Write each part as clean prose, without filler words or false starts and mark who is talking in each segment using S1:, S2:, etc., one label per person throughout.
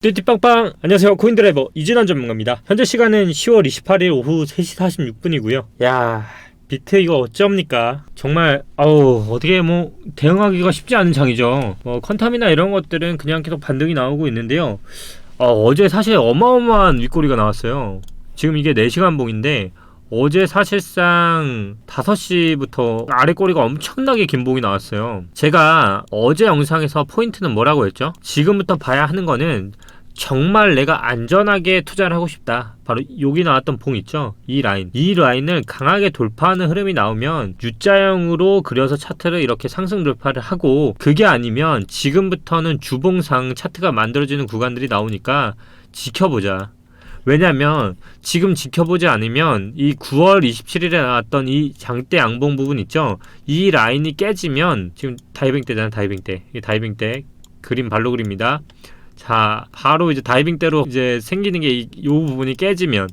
S1: 띠띠빵빵! 안녕하세요, 코인드라이버 이진환 전문가입니다. 현재 시간은 10월 28일 오후 3시 46분이고요 야, 비트 이거 어쩝니까? 정말 어떻게 대응하기가 쉽지 않은 장이죠. 컨텀이나 이런 것들은 그냥 계속 반등이 나오고 있는데요. 어제 사실 어마어마한 윗꼬리가 나왔어요. 지금 이게 4시간 봉인데 어제 사실상 5시부터 아래 꼬리가 엄청나게 긴 봉이 나왔어요. 제가 어제 영상에서 포인트는 뭐라고 했죠? 지금부터 봐야 하는 거는 정말 내가 안전하게 투자를 하고 싶다. 바로 여기 나왔던 봉 있죠? 이 라인을 강하게 돌파하는 흐름이 나오면 U자형으로 그려서 차트를 이렇게 상승 돌파를 하고, 그게 아니면 지금부터는 주봉상 차트가 만들어지는 구간들이 나오니까 지켜보자. 왜냐면 지금 지켜보지 않으면 이 9월 27일에 나왔던 이 장대 양봉 부분 있죠? 이 라인이 깨지면, 지금 다이빙 때잖아, 다이빙 때. 이 다이빙 때 그림 발로 그립니다. 자, 바로 이제 다이빙 때로 이제 생기는 게 이 부분이 깨지면,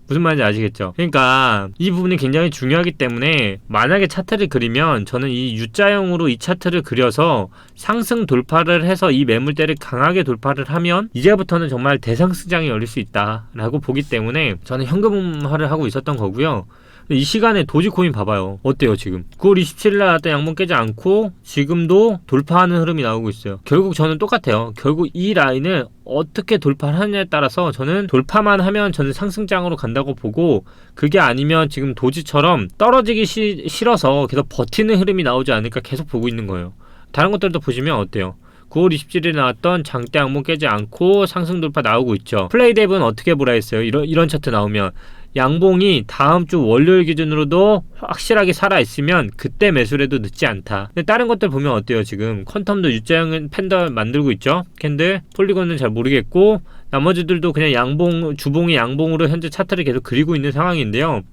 S1: 무슨 말인지 아시겠죠? 그러니까 이 부분이 굉장히 중요하기 때문에 만약에 차트를 그리면 저는 이 U자형으로 이 차트를 그려서 상승 돌파를 해서 이 매물대를 강하게 돌파를 하면 이제부터는 정말 대상승장이 열릴 수 있다 라고 보기 때문에 저는 현금화를 하고 있었던 거고요. 이 시간에 도지코인 봐봐요. 어때요 지금? 9월 27일날 나왔던 양봉 깨지 않고 지금도 돌파하는 흐름이 나오고 있어요. 결국 저는 똑같아요. 결국 이 라인을 어떻게 돌파를 하느냐에 따라서 저는 돌파만 하면 저는 상승장으로 간다고 보고, 그게 아니면 지금 도지처럼 떨어지기 싫어서 계속 버티는 흐름이 나오지 않을까 계속 보고 있는 거예요. 다른 것들도 보시면 어때요? 9월 27일에 나왔던 장대 양봉 깨지 않고 상승 돌파 나오고 있죠. 플레이뎁은 어떻게 보라 했어요? 이런 차트 나오면 양봉이 다음 주 월요일 기준으로도 확실하게 살아있으면 그때 매수를 해도 늦지 않다. 근데 다른 것들 보면 어때요? 지금 퀀텀도 U자형은 팬더 만들고 있죠? 캔들, 폴리곤은 잘 모르겠고 나머지들도 그냥 양봉, 주봉이 양봉으로 현재 차트를 계속 그리고 있는 상황인데요.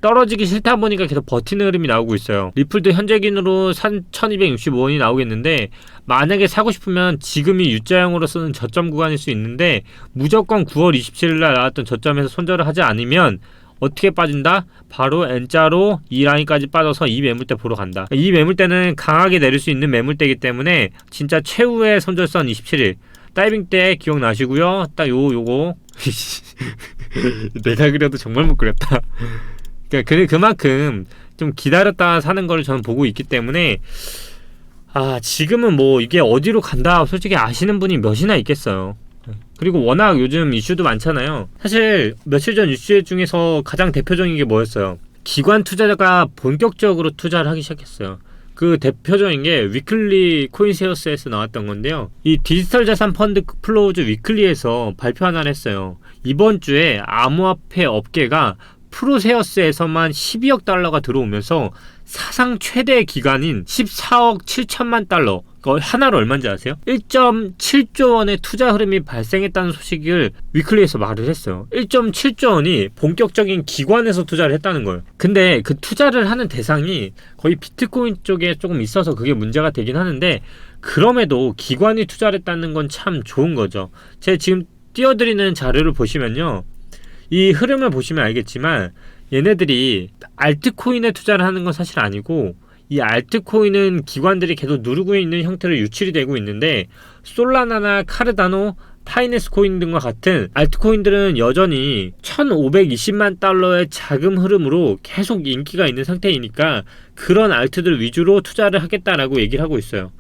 S1: 떨어지기 싫다 보니까 계속 버티는 흐름이 나오고 있어요. 리플도 현재 기준으로 1265원이 나오겠는데, 만약에 사고 싶으면 지금이 U자형으로서는 저점 구간일 수 있는데 무조건 9월 27일날 나왔던 저점에서 손절을 하지 않으면 어떻게 빠진다? 바로 N자로 이 라인까지 빠져서 이 매물대 보러 간다. 이 매물대는 강하게 내릴 수 있는 매물대이기 때문에 진짜 최후의 손절선 27일 다이빙 때 기억나시고요. 딱 요거 내가 그려도 정말 못 그렸다. 그만큼 좀 기다렸다 사는 걸 저는 보고 있기 때문에, 지금은 이게 어디로 간다 솔직히 아시는 분이 몇이나 있겠어요. 그리고 워낙 요즘 이슈도 많잖아요. 사실 며칠 전 이슈 중에서 가장 대표적인 게 뭐였어요? 기관 투자자가 본격적으로 투자를 하기 시작했어요. 그 대표적인 게 위클리 코인세어스에서 나왔던 건데요. 이 디지털 자산 펀드 플로우즈 위클리에서 발표 하나를 했어요. 이번 주에 암호화폐 업계가 프로세어스에서만 12억 달러가 들어오면서 사상 최대 기간인 14억 7천만 달러, 하나로 얼마인지 아세요? 1.7조 원의 투자 흐름이 발생했다는 소식을 위클리에서 말을 했어요. 1.7조 원이 본격적인 기관에서 투자를 했다는 거예요. 근데 그 투자를 하는 대상이 거의 비트코인 쪽에 조금 있어서 그게 문제가 되긴 하는데, 그럼에도 기관이 투자를 했다는 건 참 좋은 거죠. 제가 지금 띄워드리는 자료를 보시면요, 이 흐름을 보시면 알겠지만 얘네들이 알트코인에 투자를 하는 건 사실 아니고, 이 알트코인은 기관들이 계속 누르고 있는 형태로 유출이 되고 있는데, 솔라나나 카르다노, 파이낸스 코인 등과 같은 알트코인들은 여전히 1520만 달러의 자금 흐름으로 계속 인기가 있는 상태이니까 그런 알트들 위주로 투자를 하겠다라고 얘기를 하고 있어요.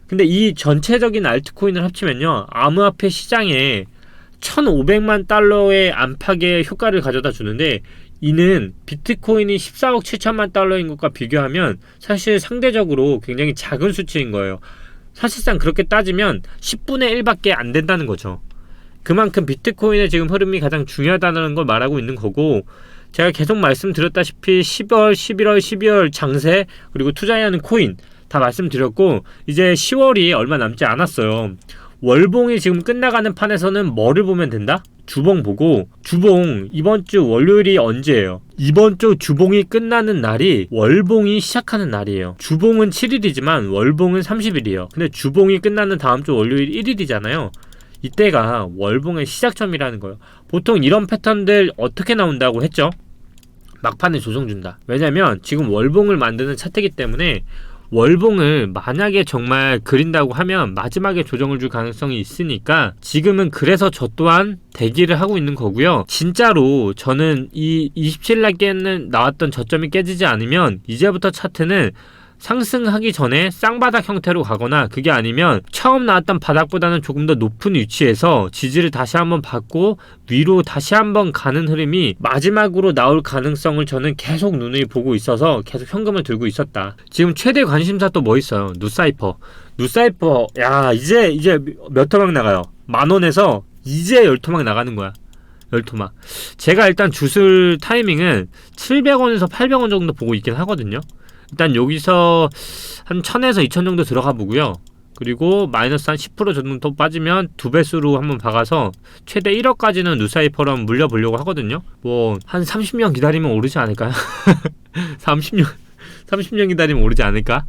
S1: 근데 이 전체적인 알트코인을 합치면요, 암호화폐 시장에 1500만 달러의 안팎의 효과를 가져다 주는데, 이는 비트코인이 14억 7천만 달러인 것과 비교하면 사실 상대적으로 굉장히 작은 수치인 거예요. 사실상 그렇게 따지면 10분의 1밖에 안 된다는 거죠. 그만큼 비트코인의 지금 흐름이 가장 중요하다는 걸 말하고 있는 거고, 제가 계속 말씀드렸다시피 10월, 11월, 12월 장세, 그리고 투자해야 하는 코인 다 말씀드렸고, 이제 10월이 얼마 남지 않았어요. 월봉이 지금 끝나가는 판에서는 뭐를 보면 된다? 주봉 보고, 주봉 이번 주 월요일이 언제예요? 이번 주 주봉이 끝나는 날이 월봉이 시작하는 날이에요. 주봉은 7일이지만 월봉은 30일이에요. 근데 주봉이 끝나는 다음 주 월요일 1일이잖아요. 이때가 월봉의 시작점이라는 거예요. 보통 이런 패턴들 어떻게 나온다고 했죠? 막판에 조정 준다. 왜냐면 지금 월봉을 만드는 차트이기 때문에 월봉을 만약에 정말 그린다고 하면 마지막에 조정을 줄 가능성이 있으니까 지금은 그래서 저 또한 대기를 하고 있는 거고요. 진짜로 저는 이 27날 깨는 나왔던 저점이 깨지지 않으면 이제부터 차트는 상승하기 전에 쌍바닥 형태로 가거나 그게 아니면 처음 나왔던 바닥보다는 조금 더 높은 위치에서 지지를 다시 한번 받고 위로 다시 한번 가는 흐름이 마지막으로 나올 가능성을 저는 계속 눈을 보고 있어서 계속 현금을 들고 있었다. 지금 최대 관심사 또 뭐 있어요? 누사이퍼. 누사이퍼 야 이제 몇 토막 나가요? 10,000원에서 이제 10토막 나가는 거야. 10토막. 제가 일단 주술 타이밍은 700원에서 800원 정도 보고 있긴 하거든요. 일단 여기서 한 1000에서 2000 정도 들어가 보고요. 그리고 마이너스 한 10% 정도 빠지면 두 배수로 한번 박아서 최대 1억까지는 누사이퍼로 한번 물려보려고 하거든요. 뭐 한 30년 기다리면 오르지 않을까요? 30년 기다리면 오르지 않을까?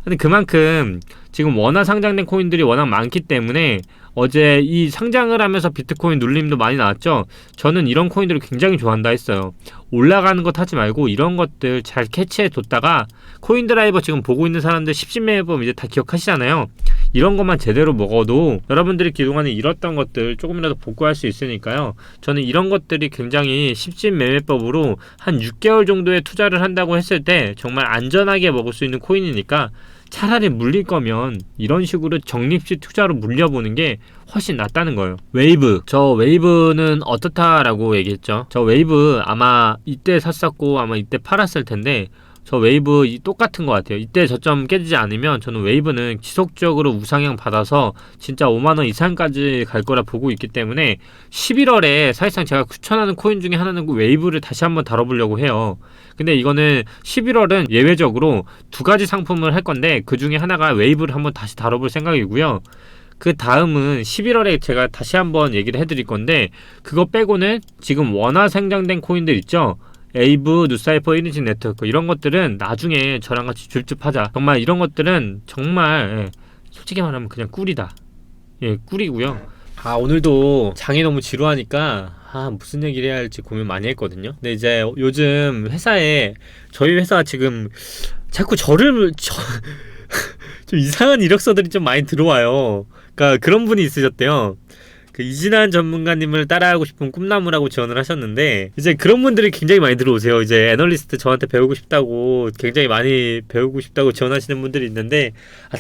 S1: 근데 그만큼 지금 워낙 상장된 코인들이 워낙 많기 때문에 어제 이 상장을 하면서 비트코인 눌림도 많이 나왔죠. 저는 이런 코인들을 굉장히 좋아한다 했어요. 올라가는 것 하지 말고 이런 것들 잘 캐치해 뒀다가 코인 드라이버 지금 보고 있는 사람들 10매매법 이제 다 기억하시잖아요. 이런 것만 제대로 먹어도 여러분들이 그동안에 잃었던 것들 조금이라도 복구할 수 있으니까요. 저는 이런 것들이 굉장히 10매매법으로 한 6개월 정도의 투자를 한다고 했을 때 정말 안전하게 먹을 수 있는 코인이니까 차라리 물릴 거면 이런 식으로 적립식 투자로 물려보는 게 훨씬 낫다는 거예요. 웨이브. 저 웨이브는 어떻다라고 얘기했죠. 저 웨이브 아마 이때 샀었고 아마 이때 팔았을 텐데 저 웨이브 똑같은 것 같아요. 이때 저점 깨지지 않으면 저는 웨이브는 지속적으로 우상향 받아서 진짜 5만원 이상까지 갈 거라 보고 있기 때문에 11월에 사실상 제가 추천하는 코인 중에 하나는 그 웨이브를 다시 한번 다뤄보려고 해요. 근데 이거는 11월은 예외적으로 두 가지 상품을 할 건데 그 중에 하나가 웨이브를 한번 다시 다뤄볼 생각이고요. 그 다음은 11월에 제가 다시 한번 얘기를 해드릴 건데 그거 빼고는 지금 원화 상장된 코인들 있죠. 에이브, 누사이퍼, 1인칭 네트워크 이런 것들은 나중에 저랑 같이 줍줍하자. 정말 이런 것들은 정말 솔직히 말하면 그냥 꿀이다. 예, 꿀이고요. 아 오늘도 장이 너무 지루하니까 무슨 얘기를 해야 할지 고민 많이 했거든요. 근데 이제 요즘 회사에 저희 회사 지금 자꾸 좀 이상한 이력서들이 좀 많이 들어와요. 그러니까 그런 분이 있으셨대요. 그 이진한 전문가님을 따라하고 싶은 꿈나무라고 지원을 하셨는데 이제 그런 분들이 굉장히 많이 들어오세요. 이제 애널리스트 저한테 배우고 싶다고 굉장히 많이 배우고 싶다고 지원하시는 분들이 있는데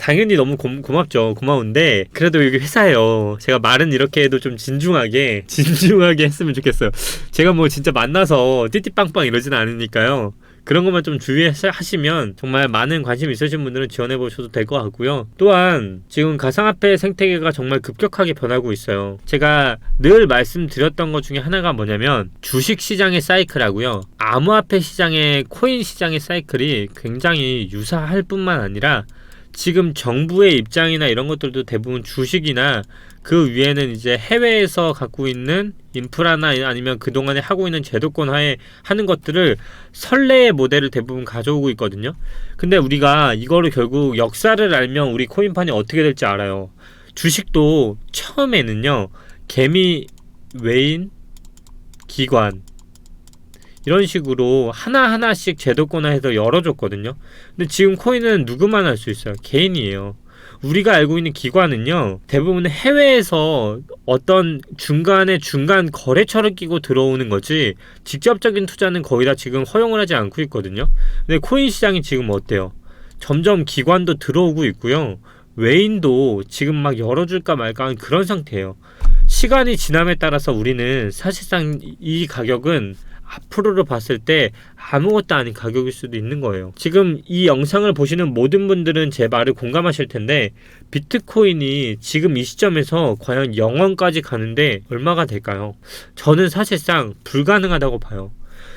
S1: 당연히 너무 고맙죠. 고마운데 그래도 여기 회사예요. 제가 말은 이렇게 해도 좀 진중하게 했으면 좋겠어요. 제가 뭐 진짜 만나서 띠띠빵빵 이러진 않으니까요. 그런 것만 좀 주의하시면 정말 많은 관심 있으신 분들은 지원해보셔도 될 것 같고요. 또한 지금 가상화폐 생태계가 정말 급격하게 변하고 있어요. 제가 늘 말씀드렸던 것 중에 하나가 뭐냐면 주식시장의 사이클하고요. 암호화폐 시장의 코인 시장의 사이클이 굉장히 유사할 뿐만 아니라 지금 정부의 입장이나 이런 것들도 대부분 주식이나 그 위에는 이제 해외에서 갖고 있는 인프라나 아니면 그동안에 하고 있는 제도권 하에 하는 것들을 선례의 모델을 대부분 가져오고 있거든요. 근데 우리가 이거를 결국 역사를 알면 우리 코인판이 어떻게 될지 알아요. 주식도 처음에는요 개미, 외인, 기관 이런 식으로 하나하나씩 제도권화해서 열어줬거든요. 근데 지금 코인은 누구만 할 수 있어요. 개인이에요. 우리가 알고 있는 기관은요 대부분 해외에서 어떤 중간 거래처를 끼고 들어오는 거지 직접적인 투자는 거의 다 지금 허용을 하지 않고 있거든요. 근데 코인 시장이 지금 어때요? 점점 기관도 들어오고 있고요. 외인도 지금 막 열어줄까 말까 하는 그런 상태예요. 시간이 지남에 따라서 우리는 사실상 이 가격은 앞으로를 봤을 때 아무것도 아닌 가격일 수도 있는 거예요. 지금 이 영상을 보시는 모든 분들은 제 말을 공감하실 텐데 비트코인이 지금 이 시점에서 과연 0원까지 가는데 얼마가 될까요? 저는 사실상 불가능하다고 봐요.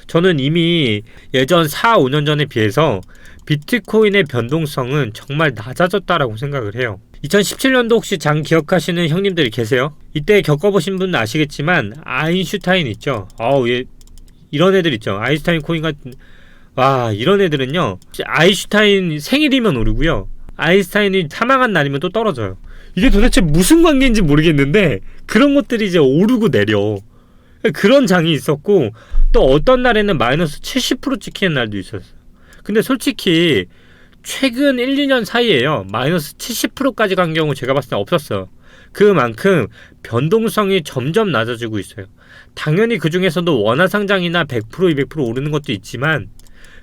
S1: 저는 이미 예전 4, 5년 전에 비해서 비트코인의 변동성은 정말 낮아졌다라고 생각을 해요. 2017년도 혹시 장 기억하시는 형님들이 계세요? 이때 겪어보신 분은 아시겠지만 아인슈타인 있죠? 이런 애들 있죠. 아인슈타인 코인 같은 이런 애들은요 아인슈타인 생일이면 오르고요 아인슈타인이 사망한 날이면 또 떨어져요. 이게 도대체 무슨 관계인지 모르겠는데 그런 것들이 이제 오르고 내려 그런 장이 있었고 또 어떤 날에는 마이너스 70% 찍히는 날도 있었어요. 근데 솔직히 최근 1, 2년 사이에요. 마이너스 70%까지 간 경우 제가 봤을 때 없었어요. 그만큼 변동성이 점점 낮아지고 있어요. 당연히 그 중에서도 원화상장이나 100%, 200% 오르는 것도 있지만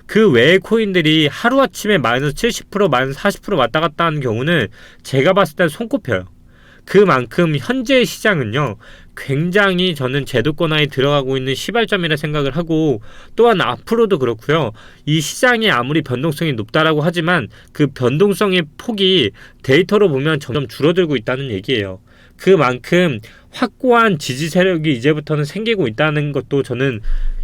S1: 그 외의 코인들이 하루아침에 마이너스 70%, 마이너스 40% 왔다 갔다 하는 경우는 제가 봤을 때 손꼽혀요. 그만큼 현재의 시장은요, 굉장히 저는 제도권화에 들어가고 있는 시발점이라 생각을 하고, 또한 앞으로도 그렇고요. 이 시장이 아무리 변동성이 높다라고 하지만 그 변동성의 폭이 데이터로 보면 점점 줄어들고 있다는 얘기예요. 그만큼 확고한 지지 세력이 이제부터는 생기고 있다는 것도 저는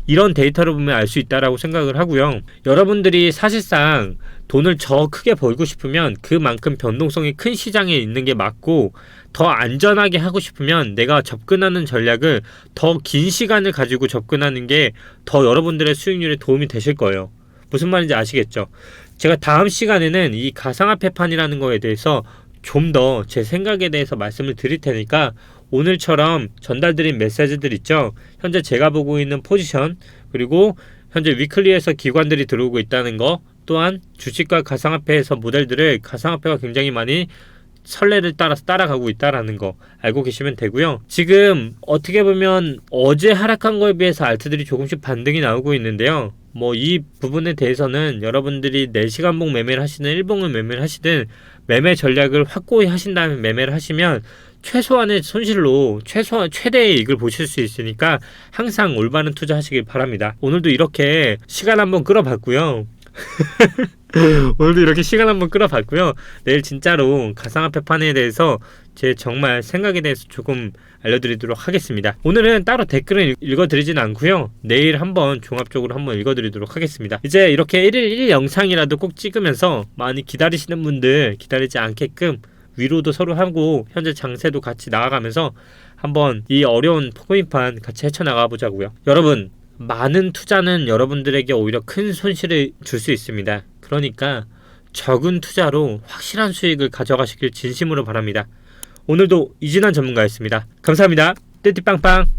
S1: 이런 데이터를 보면 알 수 있다라고 생각을 하고요. 여러분들이 사실상 돈을 더 크게 벌고 싶으면 그만큼 변동성이 큰 시장에 있는 게 맞고, 더 안전하게 하고 싶으면 내가 접근하는 전략을 더 긴 시간을 가지고 접근하는 게 더 여러분들의 수익률에 도움이 되실 거예요. 무슨 말인지 아시겠죠? 제가 다음 시간에는 이 가상화폐판이라는 거에 대해서 좀 더 제 생각에 대해서 말씀을 드릴 테니까, 오늘처럼 전달드린 메시지들 있죠? 현재 제가 보고 있는 포지션, 그리고 현재 위클리에서 기관들이 들어오고 있다는 거, 또한 주식과 가상화폐에서 모델들을 가상화폐가 굉장히 많이 선례를 따라서 따라가고 있다라는 거 알고 계시면 되고요. 지금 어떻게 보면 어제 하락한 거에 비해서 알트들이 조금씩 반등이 나오고 있는데요. 뭐 이 부분에 대해서는 여러분들이 4시간봉 매매를 하시든 1봉을 매매를 하시든 매매 전략을 확고히 하신 다음에 매매를 하시면 최소한의 손실로 최대의 이익을 보실 수 있으니까 항상 올바른 투자 하시길 바랍니다. 오늘도 이렇게 시간 한번 끌어봤고요. 오늘도 이렇게 시간 한번 끌어봤고요. 내일 진짜로 가상화폐 판에 대해서 제 정말 생각에 대해서 조금 알려드리도록 하겠습니다. 오늘은 따로 댓글을 읽어드리진 않고요. 내일 한번 종합적으로 한번 읽어드리도록 하겠습니다. 이제 이렇게 1일 1 영상이라도 꼭 찍으면서 많이 기다리시는 분들 기다리지 않게끔 위로도 서로 하고 현재 장세도 같이 나아가면서 한번 이 어려운 코인판 같이 헤쳐나가 보자고요. 여러분, 많은 투자는 여러분들에게 오히려 큰 손실을 줄 수 있습니다. 그러니까 적은 투자로 확실한 수익을 가져가시길 진심으로 바랍니다. 오늘도 이진환 전문가였습니다. 감사합니다. 띠띠빵빵.